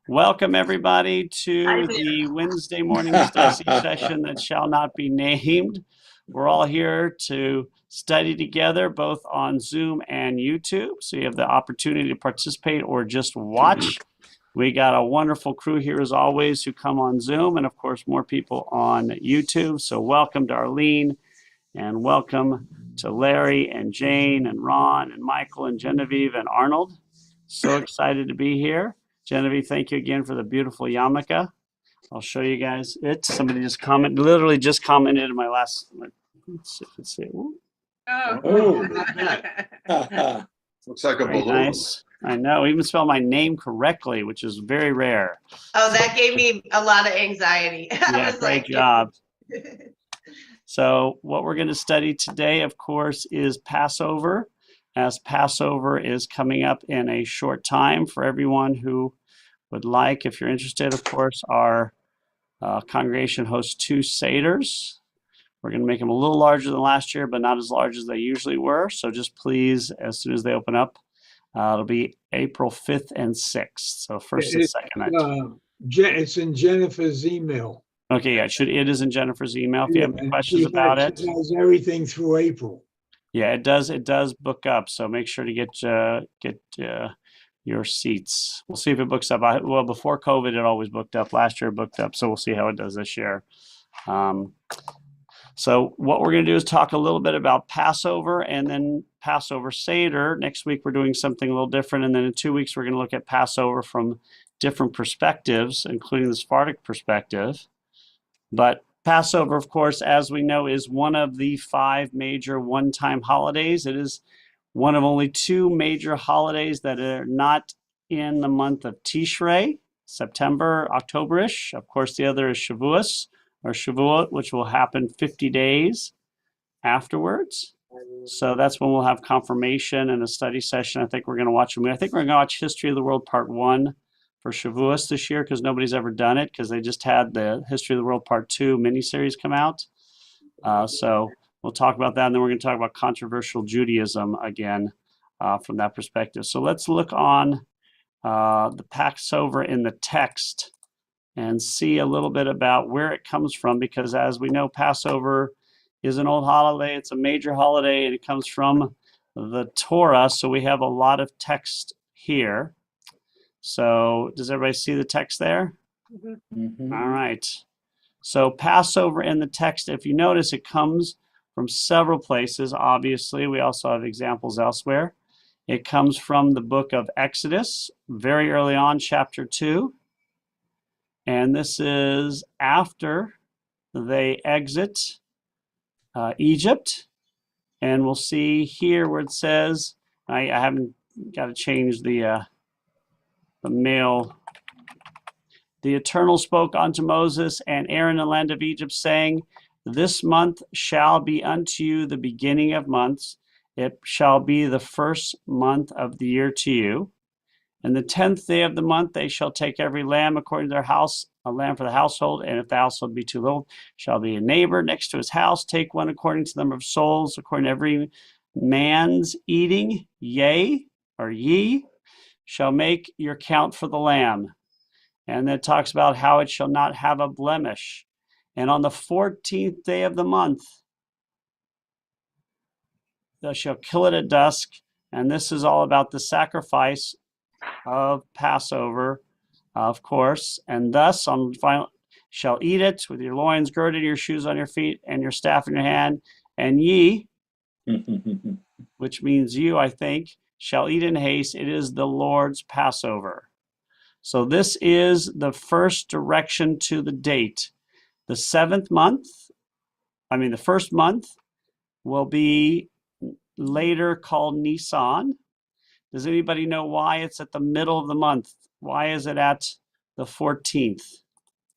Welcome everybody to the Wednesday morning study session that shall not be named. We're all here to study together both on Zoom and YouTube. So you have the opportunity to participate or just watch. We got a wonderful crew here as always who come on Zoom, and of course more people on YouTube. So welcome to Arlene, and welcome to Larry and Jane and Ron and Michael and Genevieve and Arnold. So excited to be here. Genevieve, thank you again for the beautiful yarmulke. I'll show you guys it. Somebody just literally just commented in my last, let's see. Oh, looks like a Very balloon. nice. I know, even spell my name correctly, which is very rare. Oh, that gave me a lot of anxiety. Yeah, great job. So what we're going to study today, of course, is Passover, as Passover is coming up in a short time. For everyone who would like, if you're interested, of course, our congregation hosts 2 Seders. We're going to make them a little larger than last year, but not as large as they usually were. So just please, as soon as they open up, it'll be April 5th and 6th. So first and second night. It's in Jennifer's email. Okay, yeah, it is in Jennifer's email if you have any questions about it. She has everything through April. Yeah, it does book up, so make sure to get your seats. We'll see if it books up. Well, before COVID, it always booked up. Last year it booked up, so we'll see how it does this year. So what we're going to do is talk a little bit about Passover and then Passover Seder. Next week we're doing something a little different, and then in 2 weeks we're going to look at Passover from different perspectives, including the Sephardic perspective. But Passover, of course, as we know, is one of the 5 major one-time holidays. It is one of only 2 major holidays that are not in the month of Tishrei, September, October-ish. Of course, the other is Shavuos, or Shavuot, which will happen 50 days afterwards. So that's when we'll have confirmation and a study session. I think we're going to watch I think we're going to watch History of the World Part 1 for Shavuos this year, because nobody's ever done it, because they just had the History of the World Part 2 miniseries come out. So we'll talk about that, and then we're going to talk about controversial Judaism again from that perspective. So let's look on the Passover in the text and see a little bit about where it comes from, because as we know, Passover is an old holiday. It's a major holiday, and it comes from the Torah. So we have a lot of text here. So does everybody see the text there? Mm-hmm. All right. So Passover in the text, if you notice, it comes from several places. Obviously, we also have examples elsewhere. It comes from the book of Exodus, very early on, chapter 2. And this is after they exit Egypt. And we'll see here where it says, I haven't got to change the male. The Eternal spoke unto Moses and Aaron in the land of Egypt, saying, this month shall be unto you the beginning of months. It shall be the first month of the year to you. And the 10th day of the month they shall take every lamb according to their house, a lamb for the household. And if the household be too little, shall be a neighbor next to his house. Take one according to the number of souls, according to every man's eating. Yea, or ye, shall make your count for the lamb. And then it talks about how it shall not have a blemish. And on the 14th day of the month, thou shalt kill it at dusk. And this is all about the sacrifice of Passover, of course. And thus on final shall eat it with your loins girded, your shoes on your feet, and your staff in your hand. And ye, which means you, I think, shall eat in haste. It is the Lord's Passover. So this is the first direction to the date. The 7th month, the first month will be later called Nisan. Does anybody know why it's at the middle of the month? Why is it at the 14th?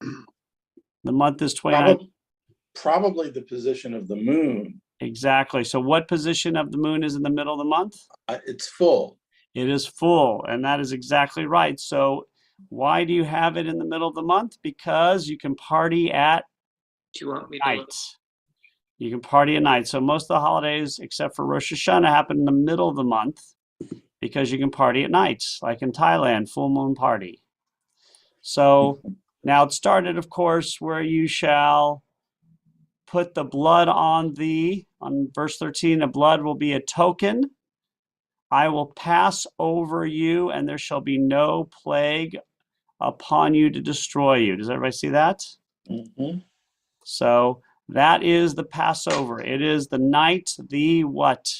The month is 29. Probably the position of the moon. Exactly. So what position of the moon is in the middle of the month? It's full. It is full, and that is exactly right. So why do you have it in the middle of the month? Because you can party at night. You can party at night. So most of the holidays, except for Rosh Hashanah, happen in the middle of the month because you can party at night, like in Thailand, full moon party. So now it started, of course, where you shall put the blood on verse 13, the blood will be a token. I will pass over you, and there shall be no plague upon you to destroy you. Does everybody see that? Mhm. So that is the Passover. It is the night the what?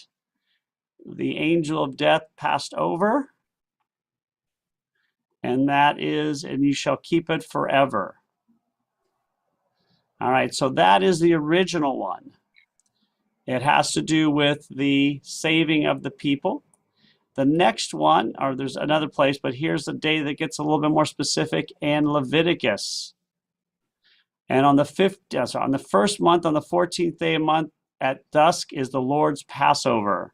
The angel of death passed over. And that is, and you shall keep it forever. All right, so that is the original one. It has to do with the saving of the people. The next one, or there's another place, but here's the day that gets a little bit more specific in Leviticus. And on the first month, on the 14th day of month at dusk is the Lord's Passover.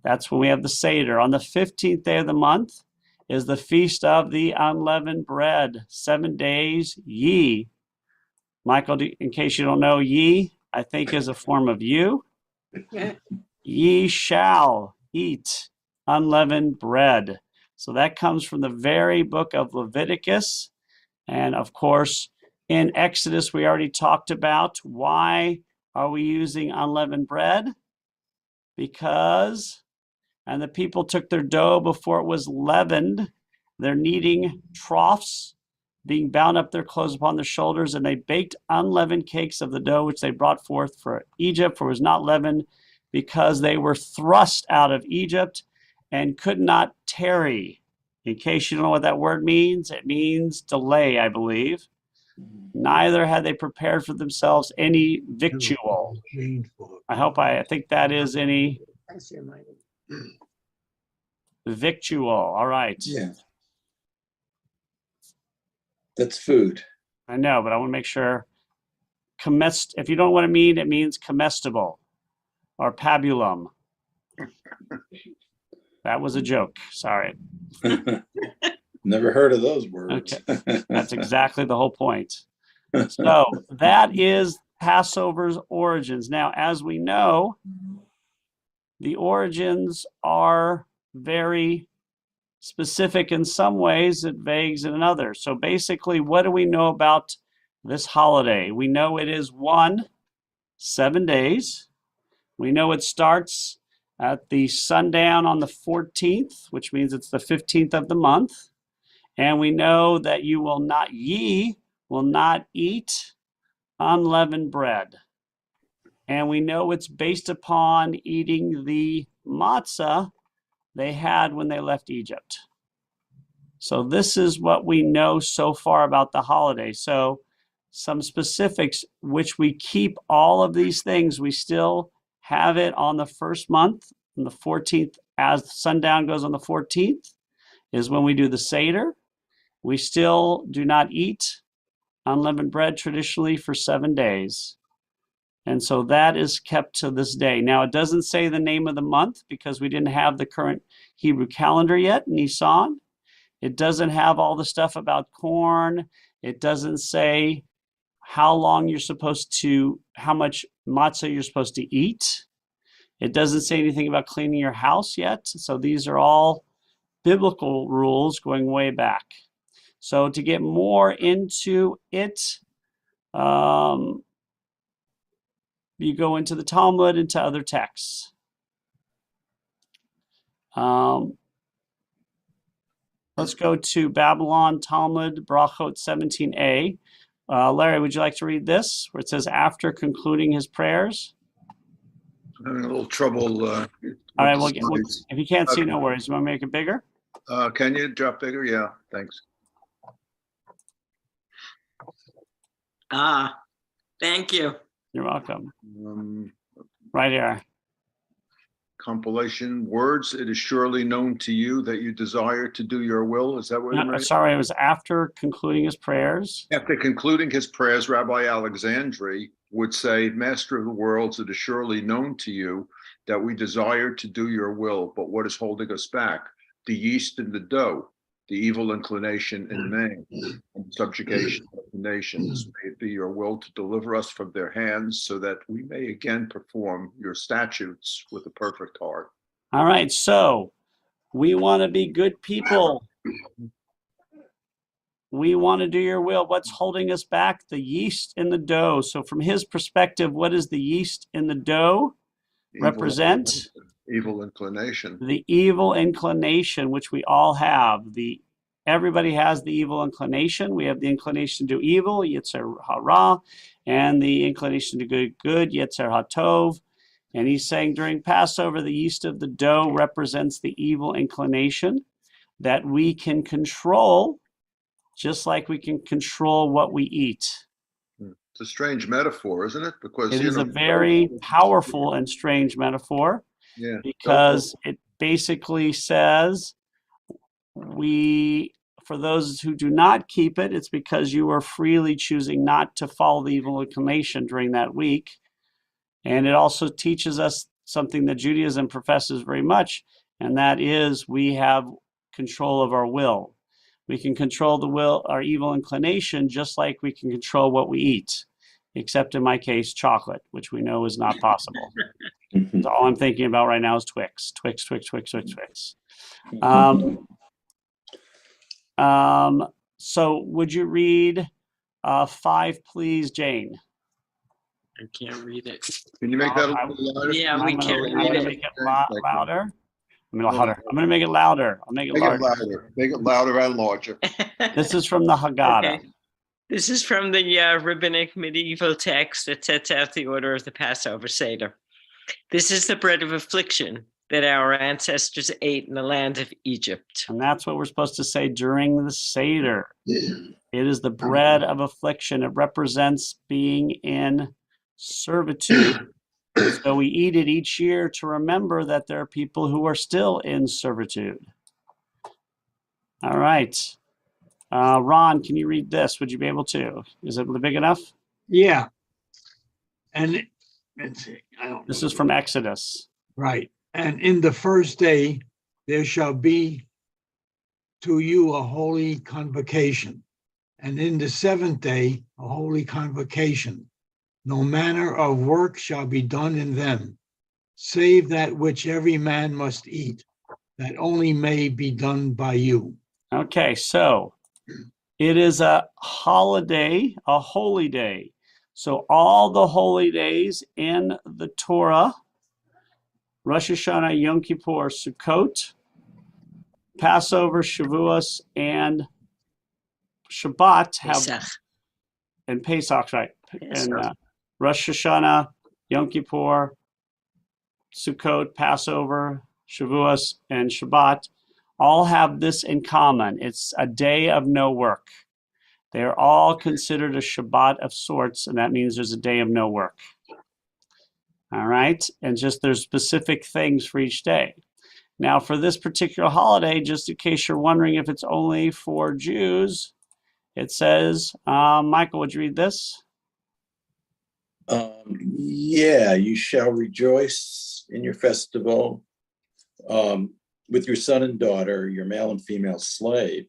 That's when we have the Seder. On the 15th day of the month is the feast of the unleavened bread. 7 days, ye. Michael, in case you don't know, ye, I think is a form of you. Ye shall eat unleavened bread. So that comes from the very book of Leviticus. And of course, in Exodus, we already talked about why are we using unleavened bread? Because, and the people took their dough before it was leavened. They're kneading troughs, being bound up their clothes upon their shoulders, and they baked unleavened cakes of the dough which they brought forth for Egypt, for it was not leavened, because they were thrust out of Egypt and could not tarry. In case you don't know what that word means, it means delay, I believe. Neither had they prepared for themselves any victual. I think that is any victual. All right. Yeah. That's food. I know, but I want to make sure. If you don't know what it means, it means comestible or pabulum. That was a joke. Sorry. Never heard of those words. Okay. That's exactly the whole point. So that is Passover's origins. Now, as we know, the origins are very specific in some ways, it vagues in others. So basically, what do we know about this holiday? We know it is 7 days. We know it starts at the sundown on the 14th, which means it's the 15th of the month. And we know that ye will not eat unleavened bread. And we know it's based upon eating the matzah they had when they left Egypt. So this is what we know so far about the holiday. So some specifics, which we keep all of these things, we still have it on the first month, on the 14th, as sundown goes on the 14th, is when we do the Seder. We still do not eat unleavened bread traditionally for 7 days. And so that is kept to this day. Now, it doesn't say the name of the month because we didn't have the current Hebrew calendar yet, Nisan. It doesn't have all the stuff about corn. It doesn't say how much matzah you're supposed to eat. It doesn't say anything about cleaning your house yet. So these are all biblical rules going way back. So to get more into it, you go into the Talmud, into other texts. Let's go to Babylon Talmud, Brachot 17a. Larry, would you like to read this, where it says, after concluding his prayers? I'm having a little trouble. All right, if you can't see, no worries. You want to make it bigger? Can you drop bigger? Yeah, thanks. Thank you. You're welcome. Right here. Compilation words. It is surely known to you that you desire to do your will. Is that what No, sorry, it was after concluding his prayers. After concluding his prayers, Rabbi Alexandri would say, Master of the worlds, it is surely known to you that we desire to do your will, but what is holding us back? The yeast in the dough, the evil inclination in man, and subjugation of the nations. May it be your will to deliver us from their hands so that we may again perform your statutes with a perfect heart. All right, so we want to be good people. we want to do your will. What's holding us back? The yeast in the dough. So from his perspective, what does the yeast in the dough represent? Evil inclination. The evil inclination, which we all have. Everybody has the evil inclination. We have the inclination to do evil, Yetzer Hara, and the inclination to do good, Yetzer HaTov. And he's saying during Passover, the yeast of the dough represents the evil inclination that we can control, just like we can control what we eat. It's a strange metaphor, isn't it? Because It is a very powerful and strange metaphor, yeah, because it basically says for those who do not keep it, it's because you are freely choosing not to follow the evil inclination during that week. And it also teaches us something that Judaism professes very much, and that is we have control of our will. We can control the will, our evil inclination, just like we can control what we eat, except in my case, chocolate, which we know is not possible. So all I'm thinking about right now is Twix. So would you read 5, please, Jane? I can't read it. Can you make that a little louder? Yeah, we I'm can't gonna read make it. it louder. I'm gonna make it louder. I'll make it Make it larger. louder. Make it louder and larger. This is from the Haggadah. Okay. This is from the rabbinic medieval text that sets out the order of the Passover Seder. This is the bread of affliction that our ancestors ate in the land of Egypt. And that's what we're supposed to say during the Seder. It is the bread of affliction. It represents being in servitude. So we eat it each year to remember that there are people who are still in servitude. All right. Ron, can you read this? Would you be able to? Is it big enough? Yeah. And let's see, This is from Exodus. right. And in the first day, there shall be to you a holy convocation. And in the seventh day, a holy convocation. No manner of work shall be done in them, save that which every man must eat, that only may be done by you. Okay, so it is a holiday, a holy day. So all the holy days in the Torah, Rosh Hashanah, Yom Kippur, Sukkot, Passover, Shavuos, and Shabbat have, Pesach. and Pesach, right? Yes. And Rosh Hashanah, Yom Kippur, Sukkot, Passover, Shavuos, and Shabbat all have this in common. It's a day of no work. They're all considered a Shabbat of sorts, and that means there's a day of no work. All right, and just there's specific things for each day. Now, for this particular holiday, just in case you're wondering if it's only for Jews, it says, Michael, would you read this? Yeah, you shall rejoice in your festival with your son and daughter, your male and female slave,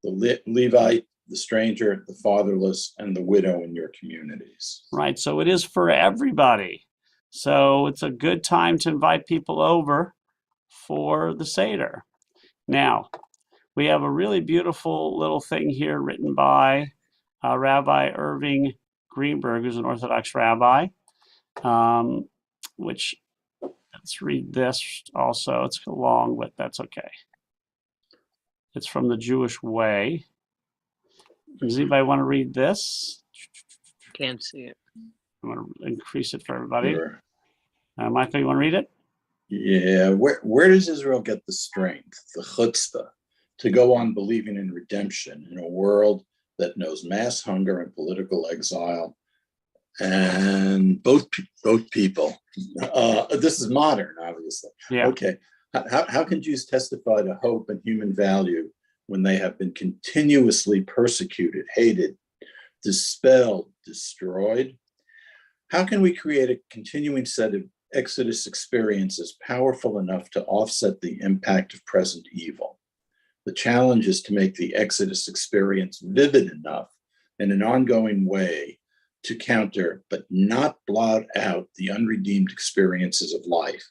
the Levite, the stranger, the fatherless, and the widow in your communities. Right, so it is for everybody. So it's a good time to invite people over for the Seder. Now, we have a really beautiful little thing here written by Rabbi Irving Greenberg, who's an Orthodox rabbi, which, let's read this also. It's long, but that's okay. It's from the Jewish Way. Does anybody want to read this? Can't see it. I'm going to increase it for everybody. Sure. Michael, you want to read it? Yeah, where does Israel get the strength, the chutzpah, to go on believing in redemption in a world that knows mass hunger and political exile? And both people. This is modern, obviously. Yeah. Okay. How can Jews testify to hope and human value when they have been continuously persecuted, hated, dispelled, destroyed? How can we create a continuing set of Exodus experiences powerful enough to offset the impact of present evil? The challenge is to make the Exodus experience vivid enough in an ongoing way to counter, but not blot out, the unredeemed experiences of life.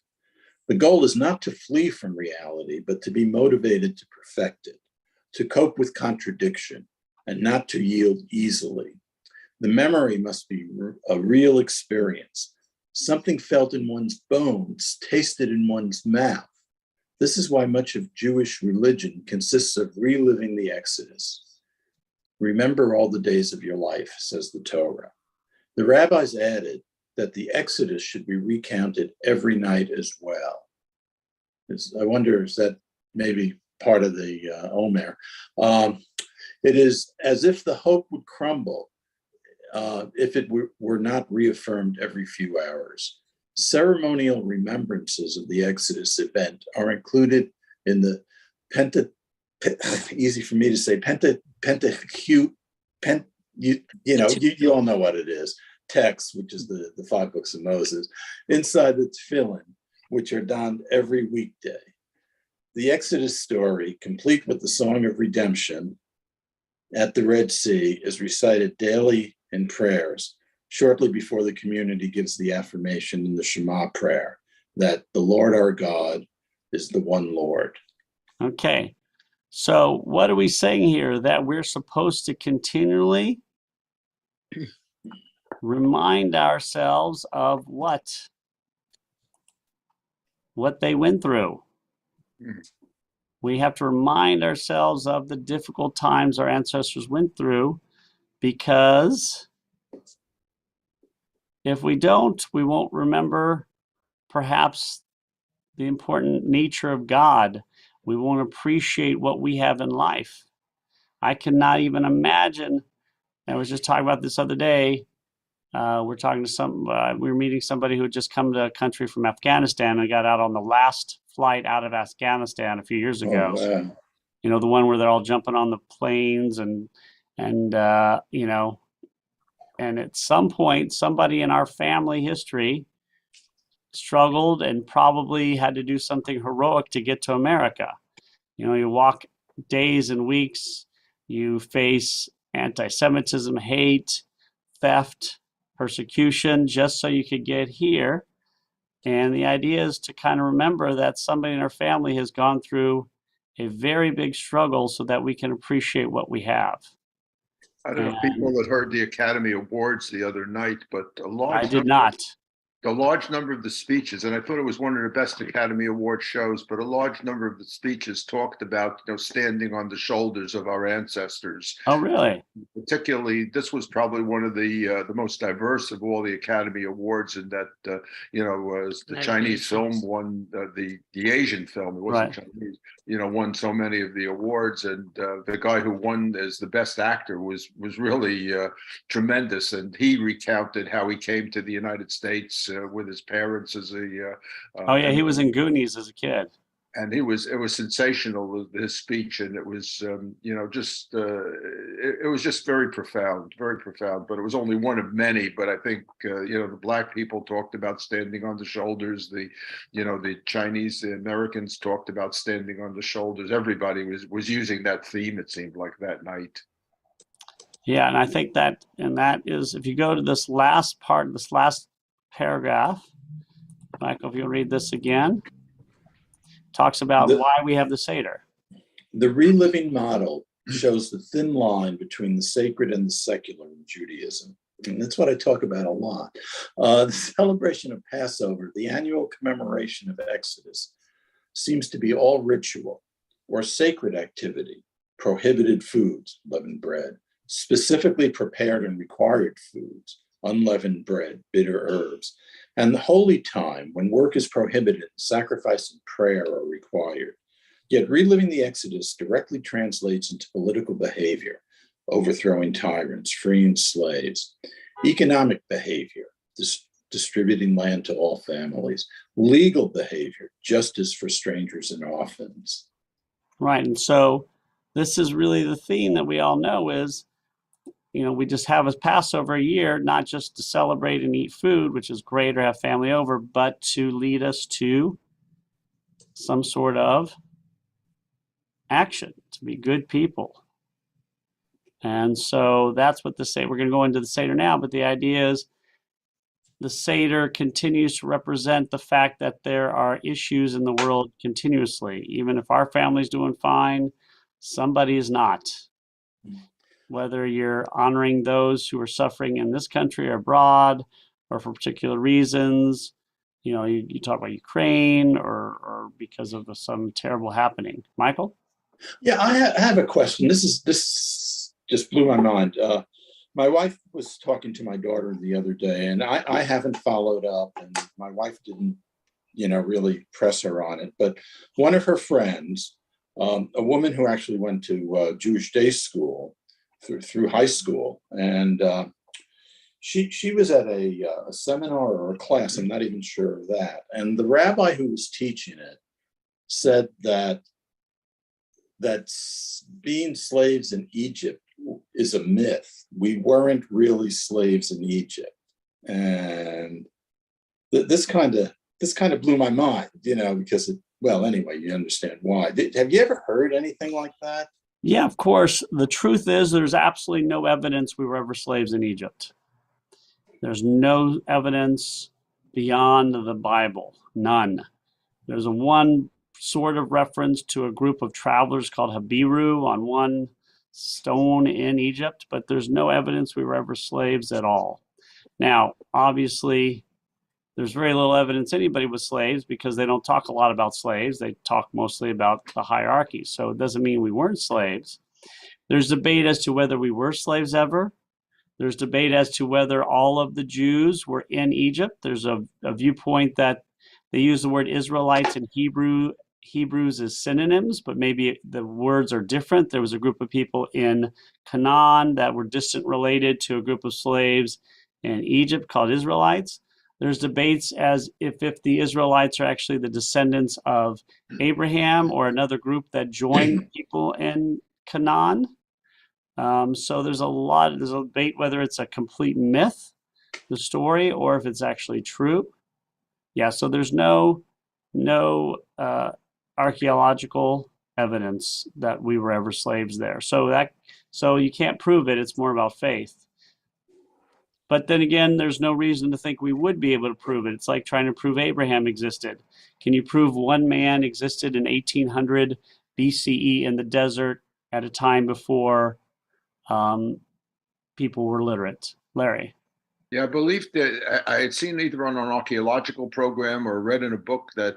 The goal is not to flee from reality, but to be motivated to perfect it, to cope with contradiction, and not to yield easily. The memory must be a real experience, something felt in one's bones, tasted in one's mouth. This is why much of Jewish religion consists of reliving the Exodus. Remember all the days of your life, says the Torah. The rabbis added that the Exodus should be recounted every night as well. I wonder, is that maybe part of the Omer? It is as if the hope would crumble if it were not reaffirmed every few hours. Ceremonial remembrances of the Exodus event are included in the easy for me to say, you all know what it is, text, which is the 5 books of Moses, inside the tefillin, which are donned every weekday. The Exodus story, complete with the Song of Redemption at the Red Sea, is recited daily in prayers, shortly before the community gives the affirmation in the Shema prayer that the Lord our God is the one Lord. Okay. So what are we saying here? That we're supposed to continually remind ourselves of what they went through. We have to remind ourselves of the difficult times our ancestors went through, because if we don't, we won't remember perhaps the important nature of God. We won't appreciate what we have in life. I cannot even imagine. I was just talking about this other day. We're talking to we were meeting somebody who had just come to a country from Afghanistan and got out on the last flight out of Afghanistan a few years ago. Oh, wow. You know, the one where they're all jumping on the planes and you know, and at some point, somebody in our family history struggled and probably had to do something heroic to get to America. You know, you walk days and weeks, you face anti-Semitism, hate, theft, persecution, just so you could get here. And the idea is to kind of remember that somebody in our family has gone through a very big struggle so that we can appreciate what we have. I don't know if people had heard the Academy Awards the other night, but I did not. a large number of the speeches, and I thought it was one of the best Academy Award shows, but a large number of the speeches talked about, standing on the shoulders of our ancestors. Oh, really? Particularly, this was probably one of the most diverse of all the Academy Awards, in that was the Chinese film won the Asian film. It wasn't Chinese. Won so many of the awards, and the guy who won as the best actor was really tremendous, and he recounted how he came to the United States with his parents as a. Oh yeah, he was in Goonies as a kid. And it was sensational, his speech, and it was it was just very profound. But it was only one of many. But I think the Black people talked about standing on the shoulders. The Chinese, the Americans talked about standing on the shoulders. Everybody was using that theme, it seemed like, that night. Yeah, and I think that is, if you go to this last part, this last paragraph, Michael, if you'll read this again. Talks about why we have the Seder. The reliving model shows the thin line between the sacred and the secular in Judaism. And that's what I talk about a lot. The celebration of Passover, the annual commemoration of Exodus, seems to be all ritual or sacred activity, prohibited foods, leavened bread, specifically prepared and required foods, unleavened bread, bitter herbs, and the holy time when work is prohibited, sacrifice and prayer are required. Yet reliving the Exodus directly translates into political behavior, overthrowing tyrants, freeing slaves, economic behavior, distributing land to all families, legal behavior, justice for strangers and orphans. Right, and so this is really the theme that we all know is, we just have a Passover a year, not just to celebrate and eat food, which is great, or have family over, but to lead us to some sort of action, to be good people. And so that's what the Seder, we're going to go into the Seder now, but the idea is the Seder continues to represent the fact that there are issues in the world continuously. Even if our family's doing fine, somebody is not. whether you're honoring those who are suffering in this country or abroad, or for particular reasons. You know, you talk about Ukraine or because of some terrible happening. Michael? Yeah, I have a question. This just blew my mind. My wife was talking to my daughter the other day, and I haven't followed up, and my wife didn't, really press her on it. But one of her friends, a woman who actually went to Jewish day school through high school, and she was at a seminar or a class. I'm not even sure of that. And the rabbi who was teaching it said that being slaves in Egypt is a myth. We weren't really slaves in Egypt, and this kind of blew my mind, because anyway, you understand why. Have you ever heard anything like that? Yeah, of course. The truth is there's absolutely no evidence we were ever slaves in Egypt. There's no evidence beyond the Bible, none. There's one sort of reference to a group of travelers called Habiru on one stone in Egypt, but there's no evidence we were ever slaves at all. Now, obviously, there's very little evidence anybody was slaves because they don't talk a lot about slaves. They talk mostly about the hierarchy. So it doesn't mean we weren't slaves. There's debate as to whether we were slaves ever. There's debate as to whether all of the Jews were in Egypt. There's a viewpoint that they use the word Israelites and Hebrews as synonyms, but maybe the words are different. There was a group of people in Canaan that were distant related to a group of slaves in Egypt called Israelites. There's debates as if the Israelites are actually the descendants of Abraham or another group that joined people in Canaan. So there's a debate whether it's a complete myth, the story, or if it's actually true. Yeah, so there's no archaeological evidence that we were ever slaves there. So you can't prove it. It's more about faith. But then again, there's no reason to think we would be able to prove it. It's like trying to prove Abraham existed. Can you prove one man existed in 1800 BCE in the desert at a time before people were literate? Larry? Yeah, I believe that I had seen either on an archaeological program or read in a book that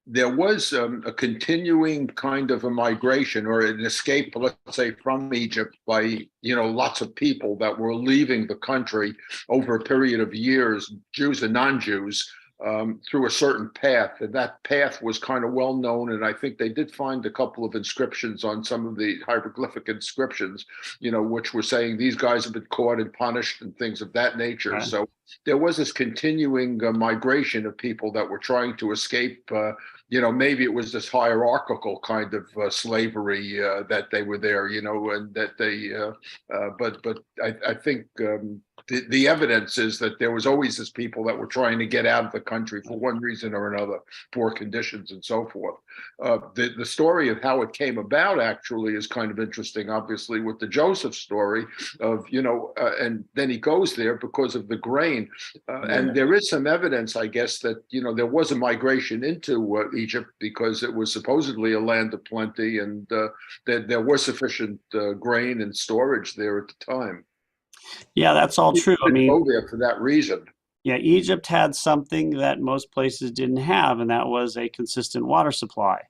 there was a continuing kind of a migration or an escape, let's say, from Egypt by, lots of people that were leaving the country over a period of years, Jews and non-Jews, through a certain path. And that path was kind of well known. And I think they did find a couple of inscriptions on some of the hieroglyphic inscriptions, which were saying these guys have been caught and punished and things of that nature. Right. So there was this continuing migration of people that were trying to escape. Maybe it was this hierarchical kind of slavery that they were there, and that they, but I think the evidence is that there was always this people that were trying to get out of the country for one reason or another, poor conditions and so forth. The story of how it came about actually is kind of interesting, obviously, with the Joseph story of, and then he goes there because of the grain. And there is some evidence, I guess, that, there was a migration into Egypt because it was supposedly a land of plenty and that there was sufficient grain and storage there at the time. Yeah, that's all true. I mean, go there for that reason. Yeah, Egypt had something that most places didn't have, and that was a consistent water supply.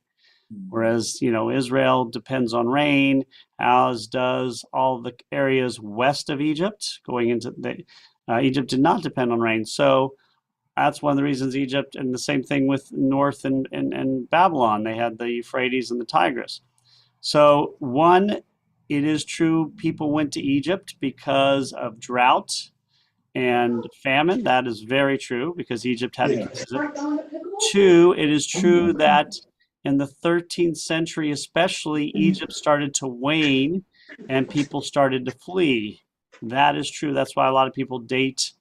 Whereas, Israel depends on rain, as does all the areas west of Egypt. Egypt did not depend on rain. So that's one of the reasons Egypt, and the same thing with north and Babylon, they had the Euphrates and the Tigris. So it is true people went to Egypt because of drought and famine. That is very true because Egypt had a consistent. Two, it is true that in the 13th century, especially, Egypt started to wane and people started to flee. That is true. That's why a lot of people date.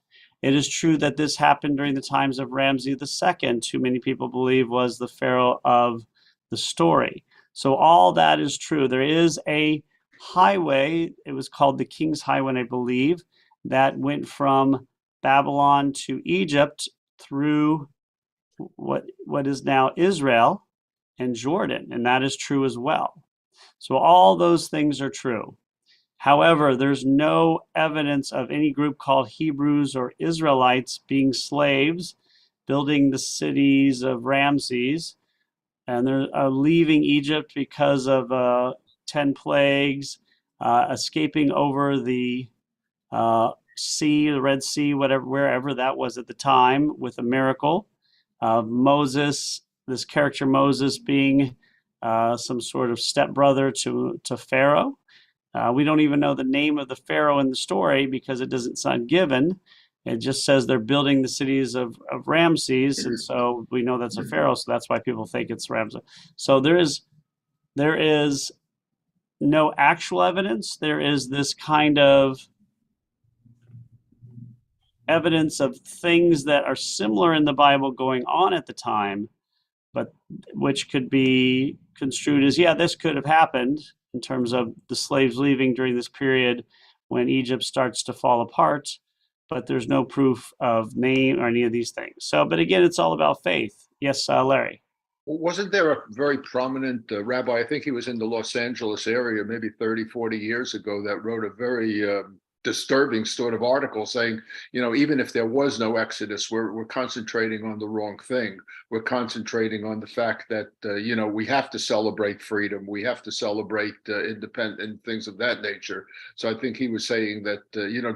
It is true that this happened during the times of Ramses II, who many people believe was the pharaoh of the story. So all that is true. There is a highway, it was called the King's Highway, I believe, that went from Babylon to Egypt through what is now Israel and Jordan, and that is true as well. So all those things are true. However, there's no evidence of any group called Hebrews or Israelites being slaves, building the cities of Ramses, and they're leaving Egypt because of 10 plagues, escaping over the sea, the Red Sea, whatever, wherever that was at the time, with a miracle. Moses, this character Moses, being some sort of stepbrother to Pharaoh. We don't even know the name of the Pharaoh in the story because it's not given. It just says they're building the cities of Ramses, and so we know that's a Pharaoh, so that's why people think it's Ramses. So there is no actual evidence. There is this kind of evidence of things that are similar in the Bible going on at the time, but which could be construed as, yeah, this could have happened in terms of the slaves leaving during this period when Egypt starts to fall apart, but there's no proof of name or any of these things. So, but again, it's all about faith. Yes, Larry. Wasn't there a very prominent rabbi, I think he was in the Los Angeles area maybe 30, 40 years ago, that wrote a very disturbing sort of article saying, even if there was no Exodus, we're concentrating on the wrong thing. We're concentrating on the fact that, we have to celebrate freedom. We have to celebrate independence and things of that nature. So I think he was saying that,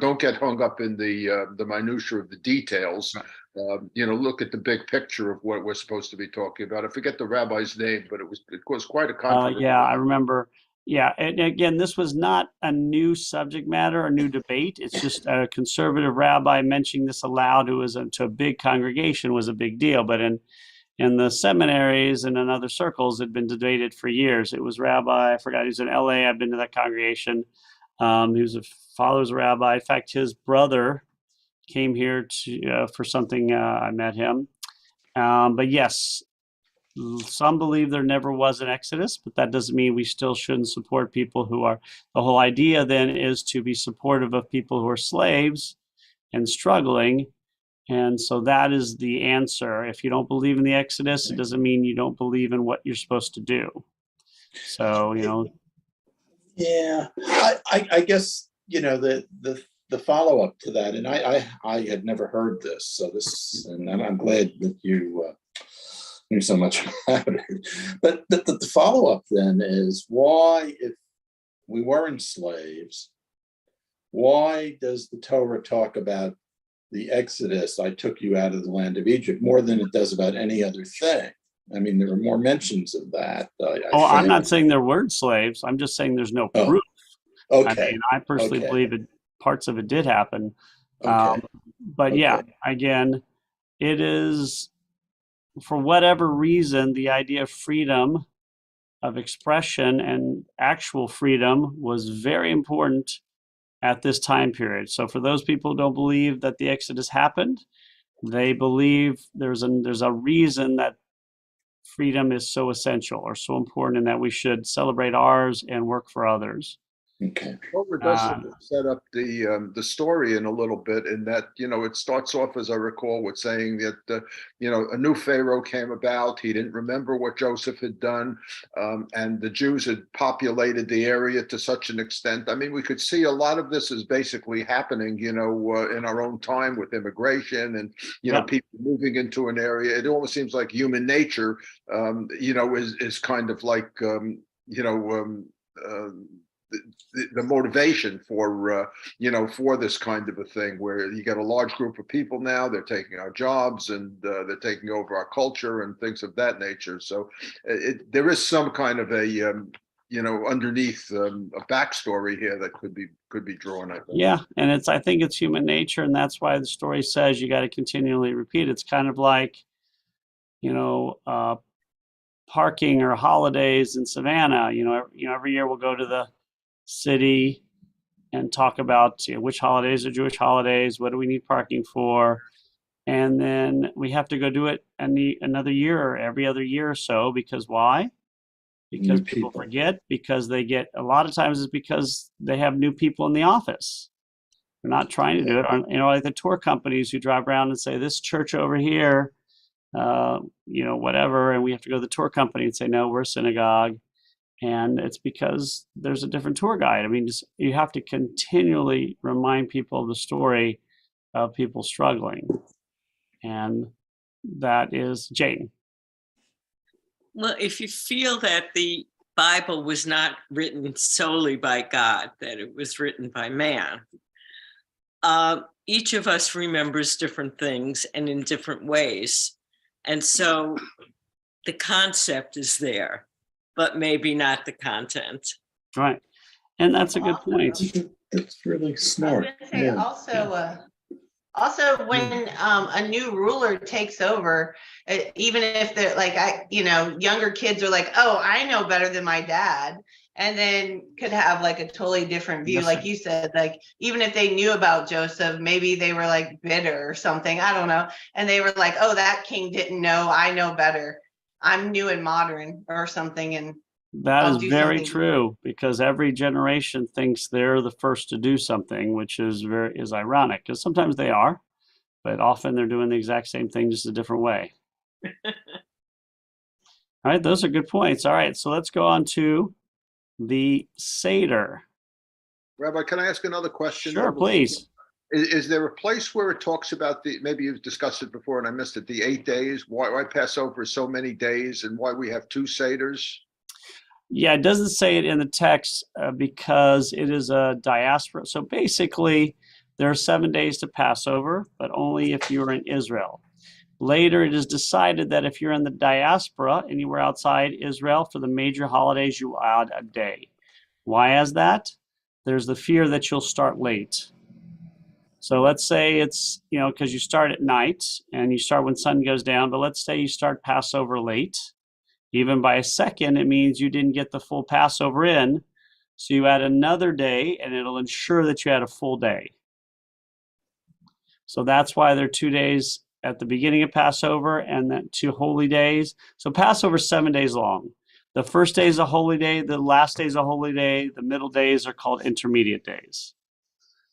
don't get hung up in the minutia of the details. Look at the big picture of what we're supposed to be talking about. I forget the rabbi's name, but it was quite a controversy. Yeah, I remember. Yeah, and again, this was not a new subject matter, a new debate. It's just a conservative rabbi mentioning this aloud, who was to a big congregation, was a big deal. But in the seminaries and in other circles, it had been debated for years. It was rabbi, I forgot, he was in LA. I've been to that congregation. He was a father's rabbi. In fact, his brother came here for something. I met him. But yes, some believe there never was an Exodus, but that doesn't mean we still shouldn't support people who are. The whole idea then is to be supportive of people who are slaves and struggling. And so that is the answer. If you don't believe in the Exodus, it doesn't mean you don't believe in what you're supposed to do. So, Yeah, I guess, the follow-up to that, and I had never heard this, so and I'm glad that you knew so much about it. But the follow-up then is, why, if we weren't slaves, why does the Torah talk about the Exodus, I took you out of the land of Egypt, more than it does about any other thing? I mean, there are more mentions of that. I'm not saying there weren't slaves. I'm just saying there's no proof. Okay. I mean, I personally believe parts of it did happen. Okay. But yeah, again, it is, for whatever reason, the idea of freedom of expression and actual freedom was very important at this time period. So for those people who don't believe that the Exodus happened, they believe there's a reason that freedom is so essential or so important, and that we should celebrate ours and work for others. Okay. Over does set up the story in a little bit, in that it starts off, as I recall, with saying that a new Pharaoh came about. He didn't remember what Joseph had done, and the Jews had populated the area to such an extent. I mean, we could see a lot of this is basically happening, in our own time with immigration and people moving into an area. It almost seems like human nature, is kind of like the motivation for for this kind of a thing, where you get a large group of people now, they're taking our jobs and they're taking over our culture and things of that nature. So there is some kind of a underneath a backstory here that could be drawn, I think. Yeah, and I think it's human nature, and that's why the story says you got to continually repeat. It's kind of like parking or holidays in Savannah. Every year we'll go to the city and talk about which holidays are Jewish holidays, what do we need parking for, and then we have to go do it another year or every other year or so. Because why? Because people forget, because they get, a lot of times it's because they have new people in the office. They're not trying to do it. Like the tour companies who drive around and say, this church over here, whatever, and we have to go to the tour company and say, no, we're a synagogue. And it's because there's a different tour guide. I mean, you have to continually remind people of the story of people struggling. And that is Jane. Well, if you feel that the Bible was not written solely by God, that it was written by man, each of us remembers different things and in different ways. And so the concept is there, but maybe not the content. Right. And that's a good point. That's really I was smart. gonna say Yeah. also when a new ruler takes over, even if they're like, younger kids are like, oh, I know better than my dad, and then could have like a totally different view. Yes. Like you said, like even if they knew about Joseph, maybe they were like bitter or something, I don't know, and they were like, oh, that king didn't know, I know better, I'm new and modern or something. And That I'll is do very something. true, because every generation thinks they're the first to do something, which is ironic, because sometimes they are, but often they're doing the exact same thing, just a different way. All right, those are good points. All right, so let's go on to the Seder. Rabbi, can I ask another question? Sure, please. Is there a place where it talks about maybe you've discussed it before and I missed it, the 8 days, why Passover is so many days and why we have 2 Seders? Yeah, it doesn't say it in the text because it is a diaspora. So basically, there are 7 days to Passover, but only if you're in Israel. Later, it is decided that if you're in the diaspora and you were outside Israel for the major holidays, you add a day. Why is that? There's the fear that you'll start late. So let's say it's, because you start at night and you start when sun goes down, but let's say you start Passover late. Even by a second, it means you didn't get the full Passover in. So you add another day and it'll ensure that you had a full day. So that's why there are 2 days at the beginning of Passover and then 2 holy days. So Passover is 7 days long. The first day is a holy day. The last day is a holy day. The middle days are called intermediate days.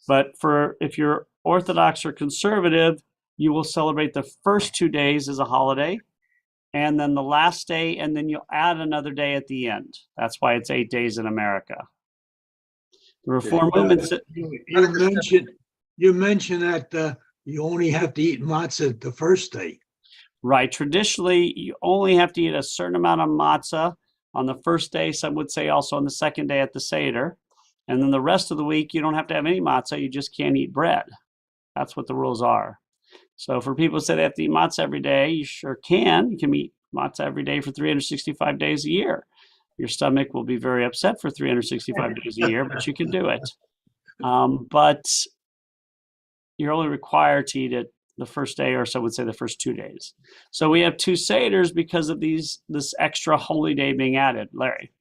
But if you're Orthodox or conservative, you will celebrate the first 2 days as a holiday, and then the last day, and then you'll add another day at the end. That's why it's 8 days in America. The Reform movement. You mentioned that you only have to eat matzah the first day. Right. Traditionally, you only have to eat a certain amount of matzah on the first day. Some would say also on the second day at the Seder. And then the rest of the week, you don't have to have any matzah. You just can't eat bread. That's what the rules are. So for people who say they have to eat matzah every day, you sure can. You can eat matzah every day for 365 days a year. Your stomach will be very upset for 365 days a year, but you can do it. But you're only required to eat it the first day, or some would say the first 2 days. So we have 2 Seders because of this extra holy day being added. Larry.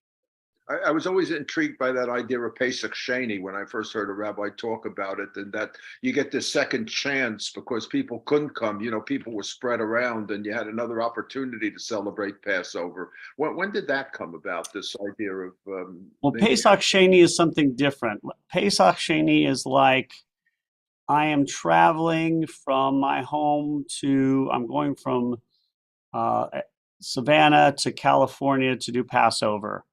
I was always intrigued by that idea of Pesach Sheni when I first heard a rabbi talk about it, and that you get this second chance because people couldn't come. People were spread around, and you had another opportunity to celebrate Passover. When did that come about? This idea of well, Pesach Sheni is something different. Pesach Sheni is like I am traveling from my home I'm going from Savannah to California to do Passover.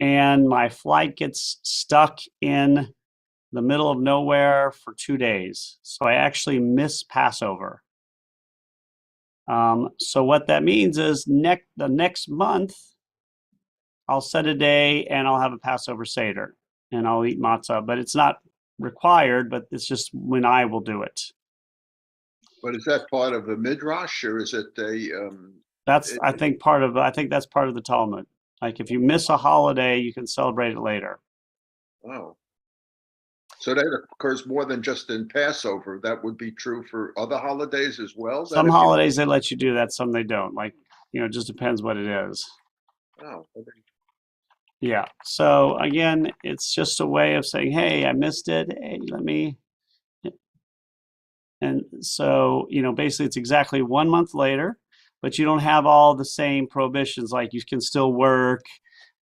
And my flight gets stuck in the middle of nowhere for 2 days. So I actually miss Passover. So what that means is the next month, I'll set a day and I'll have a Passover Seder and I'll eat matzah, but it's not required, but it's just when I will do it. But is that part of the Midrash, or is it I think that's part of the Talmud. Like if you miss a holiday, you can celebrate it later. Oh. So that occurs more than just in Passover. That would be true for other holidays as well? Some holidays they let you do that, some they don't. Like, it just depends what it is. Oh, okay. Yeah. So again, it's just a way of saying, hey, I missed it. Hey, and so, basically it's exactly 1 month later, but you don't have all the same prohibitions. Like you can still work,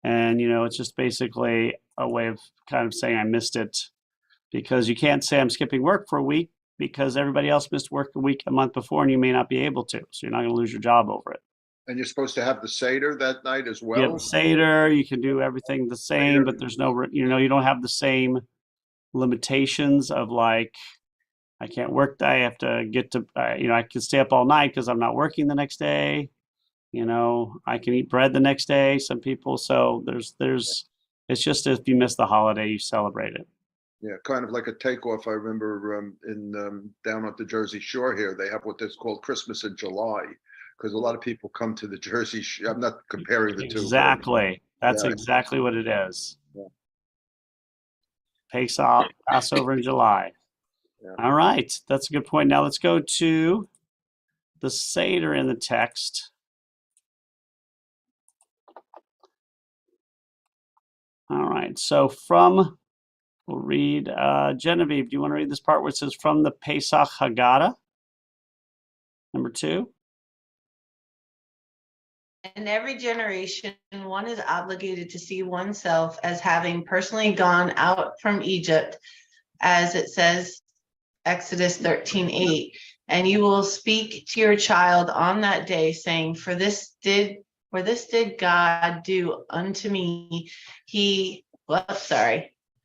and it's just basically a way of kind of saying I missed it, because you can't say I'm skipping work for a week because everybody else missed work a month before, and you may not be able to. So you're not going to lose your job over it. And you're supposed to have the Seder that night as You have well? the Seder, you can do everything the same, but there's no, you don't have the same limitations of like, I can't work, I have to get to, I can stay up all night because I'm not working the next day. I can eat bread the next day, some people. So it's just if you miss the holiday, you celebrate it. Yeah, kind of like a takeoff. I remember down at the Jersey Shore here, they have what is called Christmas in July, because a lot of people come to the Jersey Shore. I'm not comparing the two. Exactly. That's Yeah. exactly what it is. Yeah. Pesach, Passover in July. Yeah. All right. That's a good point. Now let's go to the Seder in the text. All right. So we'll read, Genevieve, do you want to read this part where it says from the Pesach Haggadah? Number 2. In every generation, one is obligated to see oneself as having personally gone out from Egypt, as it says, Exodus 13:8. And you will speak to your child on that day, saying, For this did God do unto me.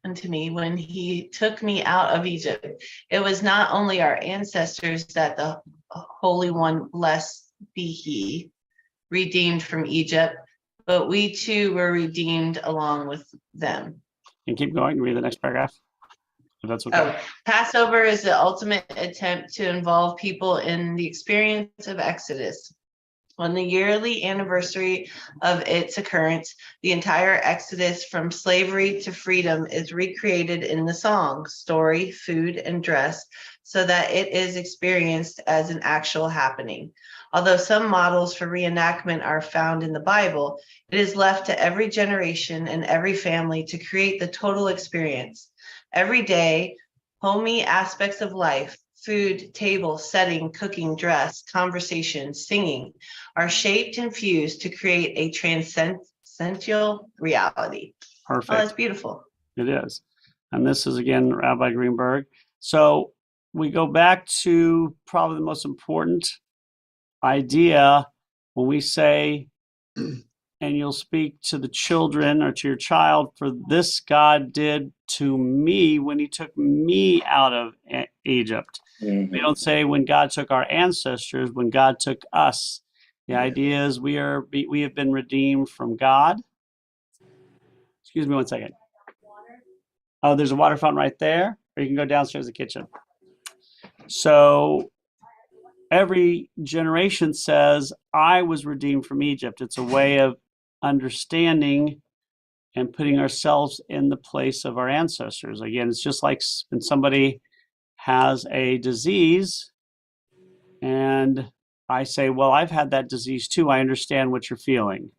Unto me when he took me out of Egypt. It was not only our ancestors that the Holy One, blessed be he, redeemed from Egypt, but we too were redeemed along with them. And keep going. Read the next paragraph, if that's okay. Oh, Passover is the ultimate attempt to involve people in the experience of Exodus. On the yearly anniversary of its occurrence, the entire Exodus from slavery to freedom is recreated in the song, story, food, and dress, so that it is experienced as an actual happening. Although some models for reenactment are found in the Bible, it is left to every generation and every family to create the total experience. Every day, homey aspects of life, food, table, setting, cooking, dress, conversation, singing, are shaped and fused to create a transcendental reality. Perfect. Oh, that's beautiful. It is. And this is again, Rabbi Greenberg. So we go back to probably the most important idea when we say, and you'll speak to the children or to your child, for this God did to me when he took me out of Egypt. We don't say when God took our ancestors, when God took us. The idea is we have been redeemed from God. Excuse me one second. Oh, there's a water fountain right there, or you can go downstairs to the kitchen. So every generation says, I was redeemed from Egypt. It's a way of understanding and putting ourselves in the place of our ancestors. Again, it's just like when somebody has a disease and I say, well, I've had that disease too. I understand what you're feeling.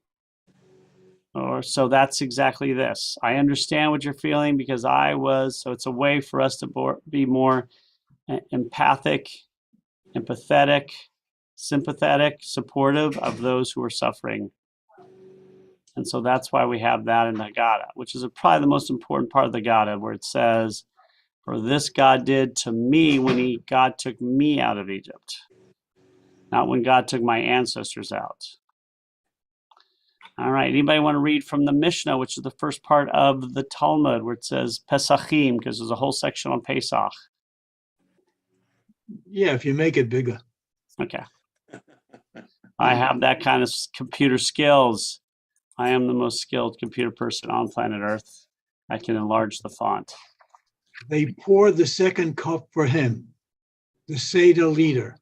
Or so that's exactly this. I understand what you're feeling because so it's a way for us to be more empathic, empathetic, sympathetic, supportive of those who are suffering. And so that's why we have that in the Haggadah, which is probably the most important part of the Haggadah, where it says, for this God did to me when God took me out of Egypt, not when God took my ancestors out. All right, anybody want to read from the Mishnah, which is the first part of the Talmud, where it says Pesachim, because there's a whole section on Pesach. Yeah, if you make it bigger. Okay. I have that kind of computer skills. I am the most skilled computer person on planet Earth. I can enlarge the font. They pour the second cup for him, the Seder leader,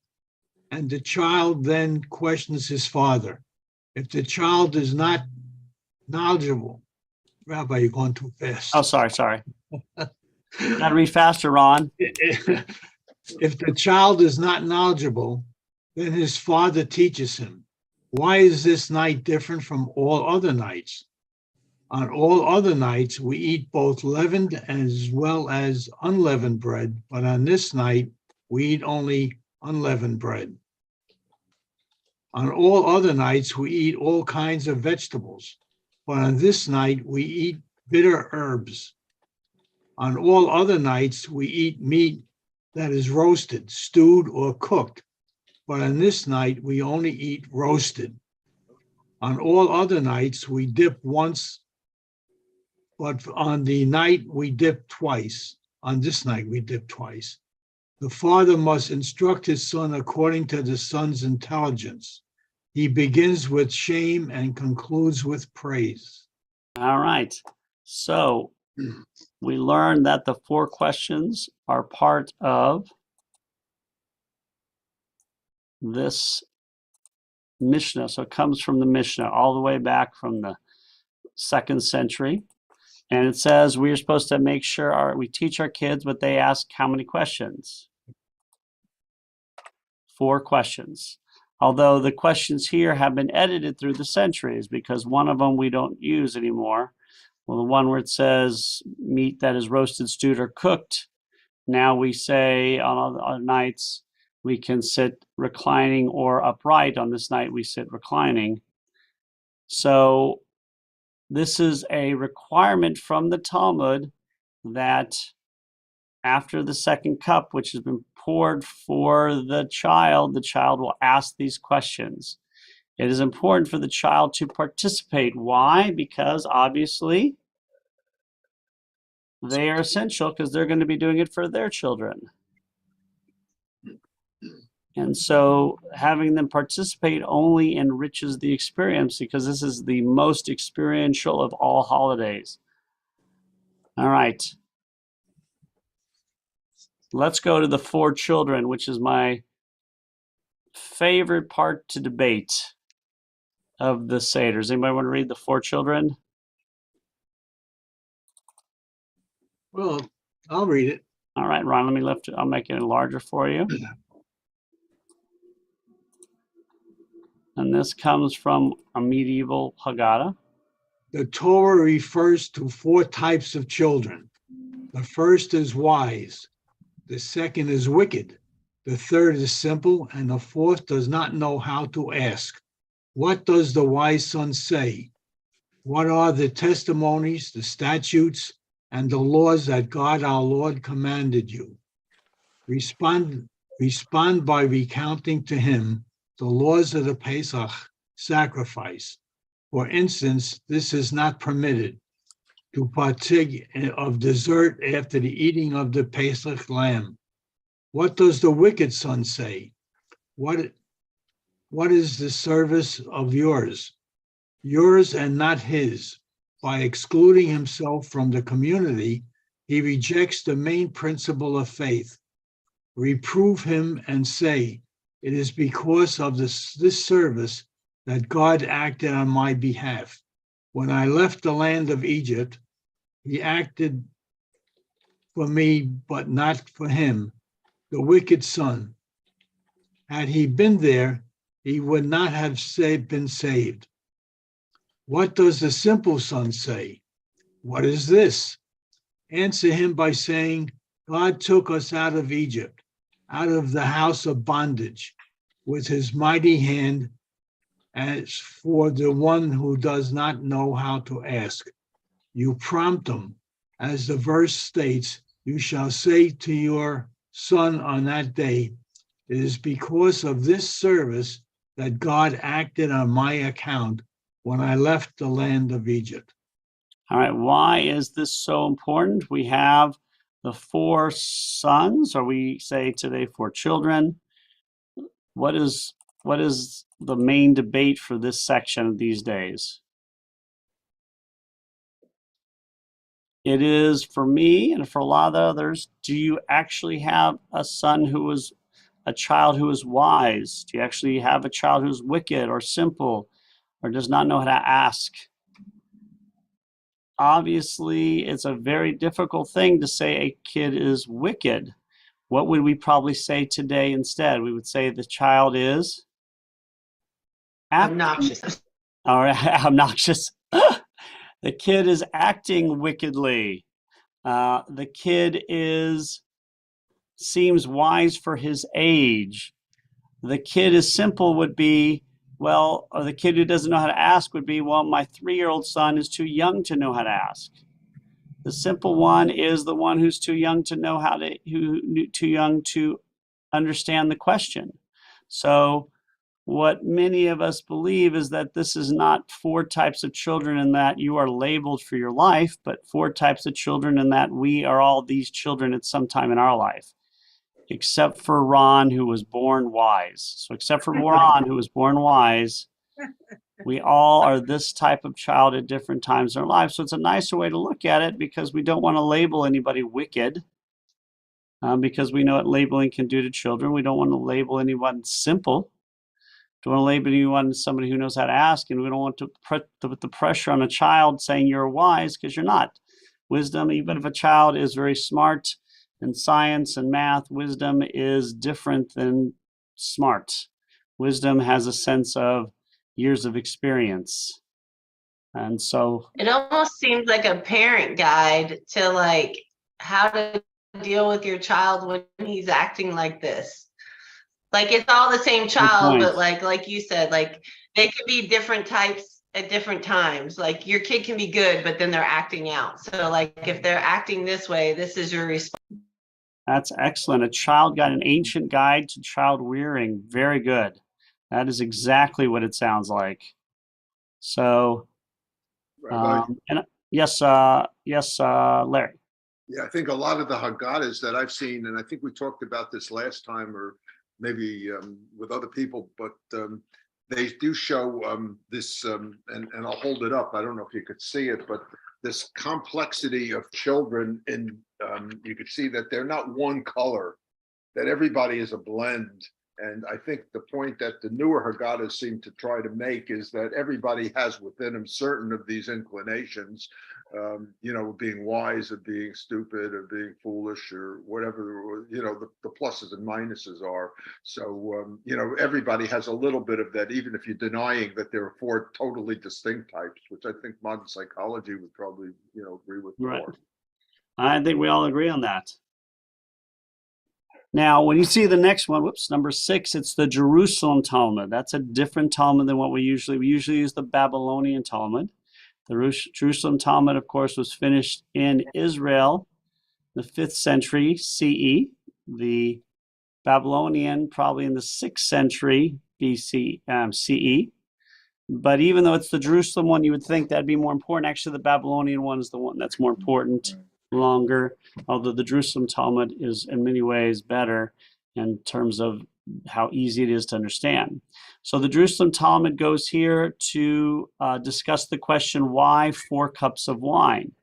and the child then questions his father. If the child is not knowledgeable, Rabbi, you're going too fast. Oh, sorry. Gotta read faster, Ron. If the child is not knowledgeable, then his father teaches him. Why is this night different from all other nights? On all other nights, we eat both leavened as well as unleavened bread, but on this night, we eat only unleavened bread. On all other nights, we eat all kinds of vegetables, but on this night, we eat bitter herbs. On all other nights, we eat meat that is roasted, stewed, or cooked, but on this night, we only eat roasted. On all other nights, we dip once, but on the night we dip twice. On this night, we dip twice. The father must instruct his son according to the son's intelligence. He begins with shame and concludes with praise. All right. So we learned that the 4 questions are part of this Mishnah. So it comes from the Mishnah all the way back from the 2nd century. And it says we are supposed to make sure we teach our kids, but they ask how many questions? 4 questions. Although the questions here have been edited through the centuries because one of them we don't use anymore. Well, the one where it says meat that is roasted, stewed, or cooked, now we say on other nights we can sit reclining or upright. On this night we sit reclining. So this is a requirement from the Talmud that after the 2nd cup, which has been poured for the child will ask these questions. It is important for the child to participate. Why? Because obviously they are essential because they're going to be doing it for their children. And so having them participate only enriches the experience because this is the most experiential of all holidays. All right. Let's go to the 4 children, which is my favorite part to debate of the Seder. Does anybody want to read the 4 children? Well, I'll read it. All right, Ron, let me lift it. I'll make it larger for you. And this comes from a medieval Haggadah. The Torah refers to 4 types of children. The first is wise. The second is wicked. The third is simple. And the 4th does not know how to ask. What does the wise son say? What are the testimonies, the statutes, and the laws that God our Lord commanded you? Respond by recounting to him the laws of the Pesach sacrifice. For instance, this is not permitted to partake of dessert after the eating of the Pesach lamb. What does the wicked son say? What is the service of yours? Yours and not his. By excluding himself from the community, he rejects the main principle of faith. Reprove him and say, it is because of this service that God acted on my behalf. When I left the land of Egypt, he acted for me, but not for him, the wicked son. Had he been there, he would not have been saved. What does the simple son say? What is this? Answer him by saying, God took us out of Egypt, out of the house of bondage, with his mighty hand. As for the one who does not know how to ask, you prompt him. As the verse states, you shall say to your son on that day, it is because of this service that God acted on my account when I left the land of Egypt. All right, why is this so important? We have the 4 sons, or we say today 4 children. What is the main debate for this section these days? It is for me and for a lot of others, do you actually have a son who is a child who is wise? Do you actually have a child who's wicked or simple or does not know how to ask? Obviously, it's a very difficult thing to say a kid is wicked. What would we probably say today instead? We would say the child is Obnoxious. All right, obnoxious. The kid is acting wickedly. The kid seems wise for his age. The kid is simple would be, well, or the kid who doesn't know how to ask would be, well, my 3-year-old son is too young to know how to ask. The simple one is the one who's too young to know too young to understand the question. So what many of us believe is that this is not 4 types of children in that you are labeled for your life, but 4 types of children in that we are all these children at some time in our life, except for Ron, who was born wise. So except for Ron, who was born wise, we all are this type of child at different times in our lives. So it's a nicer way to look at it, because we don't want to label anybody wicked, because we know what labeling can do to children. We don't want to label anyone simple. Don't want to label anyone somebody who knows how to ask, and we don't want to put the pressure on a child saying you're wise, because you're not. Wisdom, even if a child is very smart in science and math, wisdom is different than smart. Wisdom has a sense of years of experience. And so It almost seems like a parent guide to like how to deal with your child when he's acting like this. Like it's all the same child, but like you said, like they could be different types at different times. Like your kid can be good, but then they're acting out. So like if they're acting this way, this is your response. that's excellent. A child guide, an ancient guide to child rearing. Very good. That is exactly what it sounds like. So, Rabbi, and yes, Larry. yeah, I think a lot of the Haggadahs that I've seen, and I think we talked about this last time, or maybe with other people, but they do show this, and I'll hold it up. I don't know if you could see it, but this complexity of children, and you could see that they're not one color, that everybody is a blend. And I think the point that the newer Haggadahs seem to try to make is that everybody has within them certain of these inclinations, being wise or being stupid or being foolish or whatever, the pluses and minuses are. So, everybody has a little bit of that, even if you're denying that there are 4 totally distinct types, which I think modern psychology would probably, agree with Right. more. I think we all agree on that. Now, when you see the next one, number 6, it's the Jerusalem Talmud. That's a different Talmud than what we usually use the Babylonian Talmud. The Jerusalem Talmud, of course, was finished in Israel, the 5th century CE. The Babylonian, probably in the 6th century BC, CE. But even though it's the Jerusalem one, you would think that'd be more important. Actually, the Babylonian one is the one that's more important, longer, although the Jerusalem Talmud is in many ways better in terms of how easy it is to understand. So the Jerusalem Talmud goes here to discuss the question, why 4 cups of wine?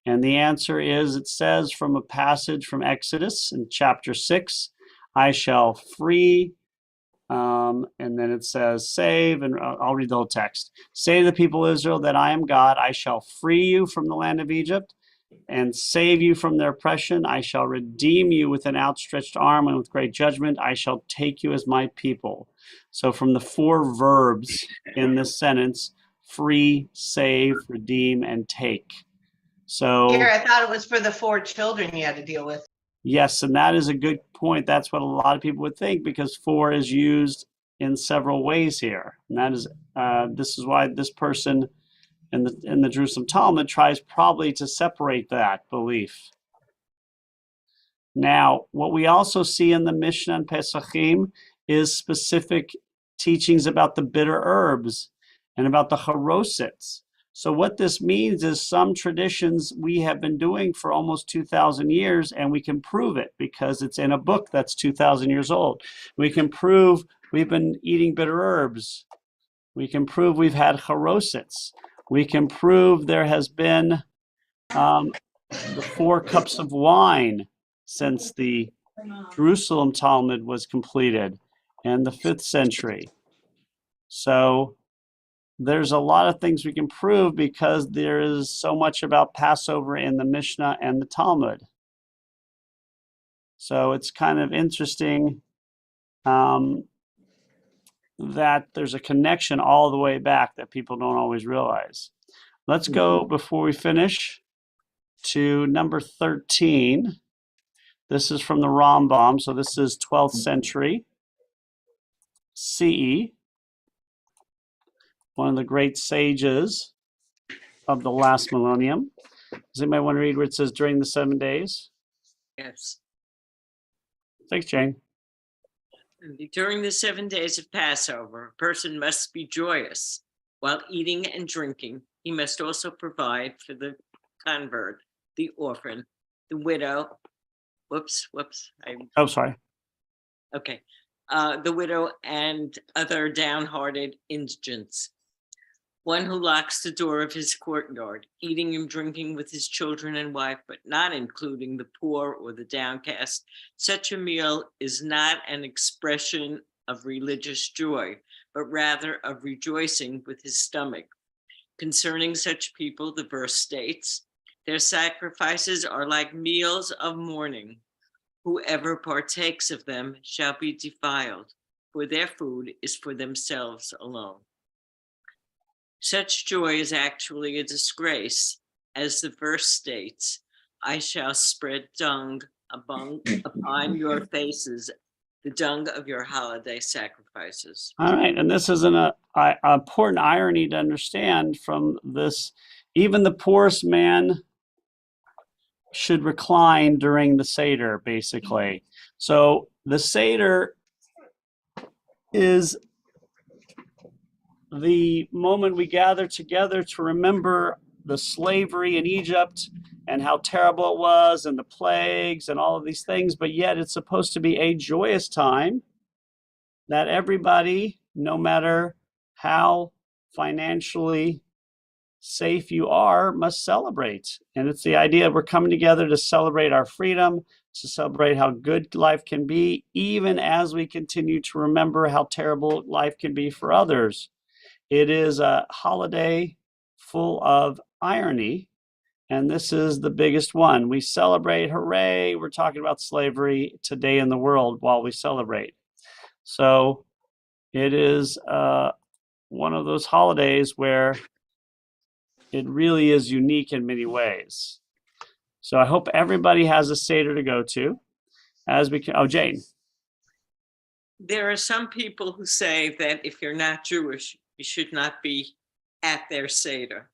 And the answer is, it says from a passage from Exodus in chapter 6, I shall free, and then it says, save, and I'll read the whole text. Say to the people of Israel that I am God, I shall free you from the land of Egypt and save you from their oppression. I shall redeem you with an outstretched arm, and with great judgment I shall take you as my people. So from the 4 verbs in this sentence, free, save, redeem, and take. So Here, I thought it was for the 4 children you had to deal with. yes, and that is a good point. That's what a lot of people would think, because 4 is used in several ways here. And that is, this is why this person in the Jerusalem Talmud tries probably to separate that belief. Now, what we also see in the Mishnah and Pesachim is specific teachings about the bitter herbs and about the harosets. So what this means is some traditions we have been doing for almost 2,000 years, and we can prove it because it's in a book that's 2,000 years old. We can prove we've been eating bitter herbs. We can prove we've had harosets. We can prove there has been the 4 cups of wine since the Jerusalem Talmud was completed in the 5th century. So there's a lot of things we can prove because there is so much about Passover in the Mishnah and the Talmud. So it's kind of interesting that there's a connection all the way back that people don't always realize. Let's go, before we finish, to number 13. This is from the Rambam, so this is 12th century CE. One of the great sages of the last millennium. Does anybody want to read where it says during the 7 days? Yes. Thanks, Jane. During the 7 days of Passover, a person must be joyous. While eating and drinking, he must also provide for the convert, the orphan, the widow. Oh, sorry. Okay. The widow and other downhearted indigents. One who locks the door of his courtyard, eating and drinking with his children and wife, but not including the poor or the downcast. Such a meal is not an expression of religious joy, but rather of rejoicing with his stomach. Concerning such people, the verse states, their sacrifices are like meals of mourning. Whoever partakes of them shall be defiled, for their food is for themselves alone. Such joy is actually a disgrace, as the verse states, I shall spread dung upon your faces, the dung of your holiday sacrifices. All right, and this is an important irony to understand from this. Even the poorest man should recline during the Seder, basically. So the Seder is the moment we gather together to remember the slavery in Egypt and how terrible it was and the plagues and all of these things, but yet it's supposed to be a joyous time that everybody, no matter how financially safe you are, must celebrate. And it's the idea we're coming together to celebrate our freedom, to celebrate how good life can be, even as we continue to remember how terrible life can be for others. It is a holiday full of irony, and this is the biggest one. We celebrate, hooray, we're talking about slavery today in the world while we celebrate. So it is one of those holidays where it really is unique in many ways. So I hope everybody has a Seder to go to as we can. Oh, Jane. There are some people who say that if you're not Jewish, you should not be at their Seder.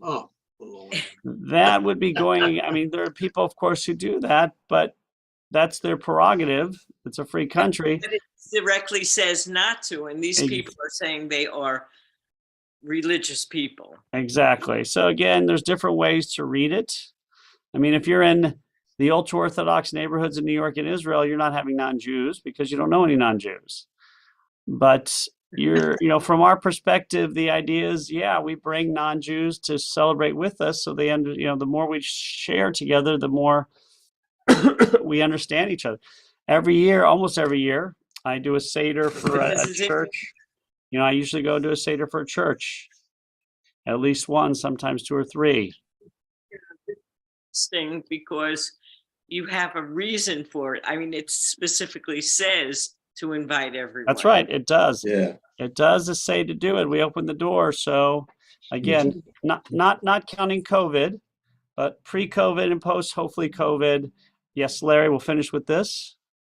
Oh, Lord. That would be going, I mean, there are people, of course, who do that, but that's their prerogative. It's a free country. But it directly says not to, and these people are saying they are religious people. Exactly. So again, there's different ways to read it. I mean, if you're in the ultra-Orthodox neighborhoods in New York and Israel, you're not having non-Jews because you don't know any non-Jews. But from our perspective, the idea is, yeah, we bring non-Jews to celebrate with us. So the more we share together, the more we understand each other. Almost every year, I do a Seder for a church. I usually go to a Seder for a church, at least one, sometimes two or three. Interesting, because you have a reason for it. I mean, it specifically says to invite everyone. That's right. It does. Yeah. It does say to do it. We open the door. So again, not counting COVID, but pre-COVID and post, hopefully COVID. Yes, Larry, we'll finish with this.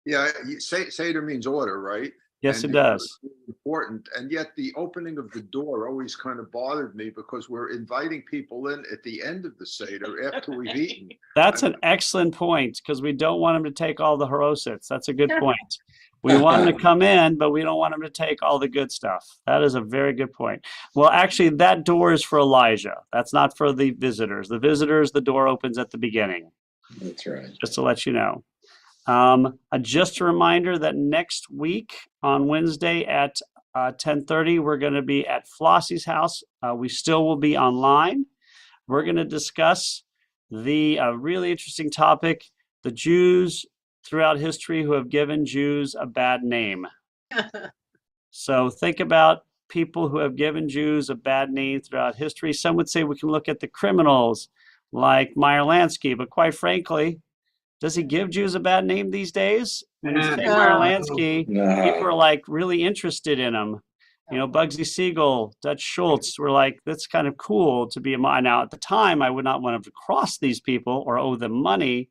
Yeah, Seder means order, right? Yes, And it does. it's important. And yet the opening of the door always kind of bothered me because we're inviting people in at the end of the Seder after we've eaten. That's an excellent point, because we don't want them to take all the harosets. That's a good point. We want them to come in, but we don't want them to take all the good stuff. That is a very good point. Well, actually, that door is for Elijah. That's not for the visitors. The visitors, the door opens at the beginning. That's right. Just to let you know. Just a reminder that next week on Wednesday at 10:30, we're going to be at Flossie's house. We still will be online. We're going to discuss the really interesting topic, the Jews throughout history who have given Jews a bad name. So think about people who have given Jews a bad name throughout history. Some would say we can look at the criminals like Meyer Lansky, but quite frankly, does he give Jews a bad name these days? When you say Meyer Lansky, people are like really interested in him. Bugsy Siegel, Dutch Schultz were like, that's kind of cool to be a mine. Now, at the time, I would not want to cross these people or owe them money,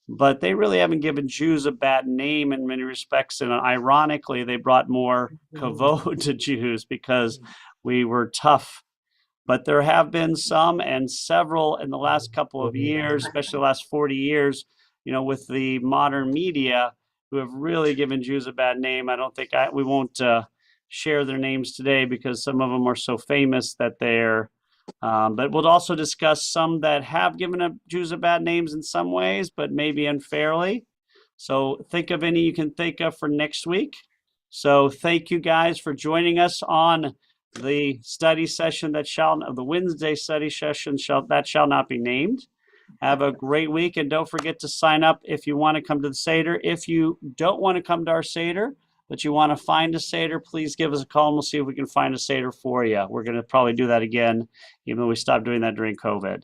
but they really haven't given Jews a bad name in many respects. And ironically, they brought more kavod to Jews because we were tough. But there have been some and several in the last couple of years, especially the last 40 years, with the modern media, who have really given Jews a bad name. I don't think we won't share their names today because some of them are so famous that they're, but we'll also discuss some that have given Jews a bad names in some ways, but maybe unfairly. So think of any you can think of for next week. So thank you guys for joining us on the study session the Wednesday study session that shall not be named. Have a great week, and don't forget to sign up if you want to come to the Seder. If you don't want to come to our Seder, but you want to find a Seder, please give us a call and we'll see if we can find a Seder for you. We're going to probably do that again, even though we stopped doing that during COVID.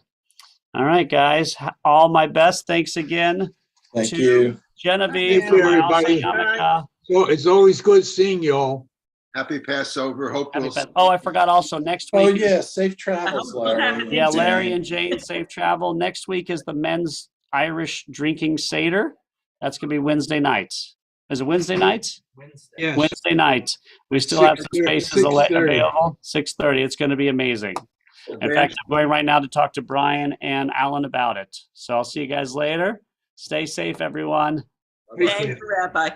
All right, guys, all my best. Thanks again. Thank to you. Genevieve, Thank you, from my everybody. Yarmulke. So it's always good seeing you all. Happy Passover. Hope Happy we'll. Passover. Oh, I forgot also next week. Oh, is- yeah, safe travels, Larry. Yeah, Larry and Jane, safe travel. Next week is the men's Irish drinking Seder. That's going to be Wednesday night. Is it Wednesday night? Yes. Wednesday night. We still have some 6:30, spaces 6:30. available. 6:30. It's going to be amazing. In fact, I'm going right now to talk to Brian and Alan about it. So I'll see you guys later. Stay safe, everyone. Take Thank care. you, Rabbi.